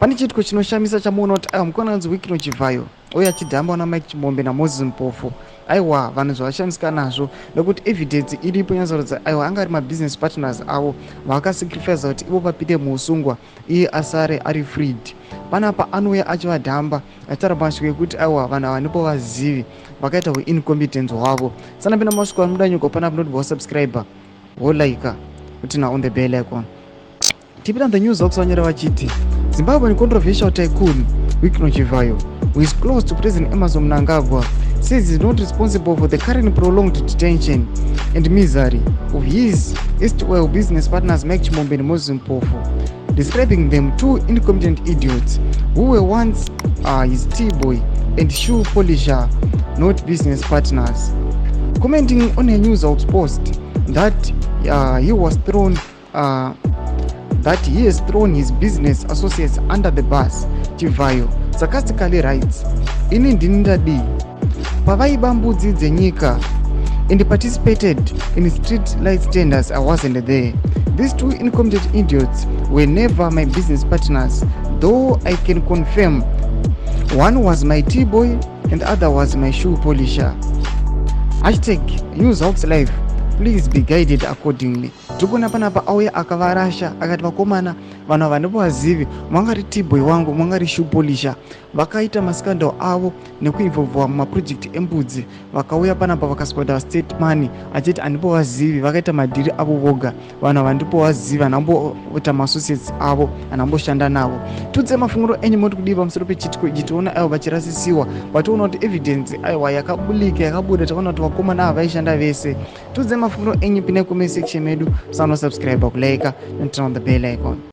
Pane chitiko chinoshamisa chamuona kuti mukona anzi Hezvo Chivhayo uye achidhamba na Mike Chimombe na Moses Mpofu. Aiwa vanhu zvavashandisika nazvo nekuti evidence iripo inoratidza aiwa anga ari mabusiness partners avo vakasacrifice kuti ivo vapinde muusungwa iye asare ari freed. Panapa anouya achivadhamba achitaura masviko ekuti aiwa vanhu ava ndipo vazivi vakaita incompetence hwavo. Sanapinda masviko anoda nyuko panapa noti vosubscriber volike kuti na on the bell icon. Tipita the news vakusanyira vachiti Zimbabwean controversial tycoon Hezvo Chivhayo, who is close to President Emmerson Mnangagwa, says he is not responsible for the current prolonged detention and misery of his erstwhile business partners Mike Chimombe and Moses Mpofu, describing them two incompetent idiots who were once his tea-boy and shoe polisher, not business partners. Commenting on a news post that he has thrown his business associates under the bus, Chivhayo sarcastically writes, "Ini ndini ndadi pavaiba mbudzi dzenyika and participated in street light tenders. I wasn't there. These two incompetent idiots were never my business partners, though I can confirm one was my tea boy and the other was my shoe polisher." #NewsHawksLive. Please be guided accordingly. Tukuna panapa auya akavarasha akati vakomana vanhu ava ndipo vazivi mwangari tea-boy wangu mwangari shoe polisher vakaita maskandal avo nekuinvolva mumaproject embudzi vakauya panapa vakaswada state money achiti andipo vazivi vakaita madhiri avo voga vanhu ava ndipo vazivi anamboita maassociates avo anamboshanda navo. Tudze mafunguro enyu moti kudii pamusoro pechitiko ichi tiona aiwa vachirasisiwa vationa kuti evidence aiwa yakabulika yakabuda takaona kuti vakomana ava vaishanda vese. Tudze mafunguro enyu pinai comment section medu, subscribe, kulike and turn on the bell icon.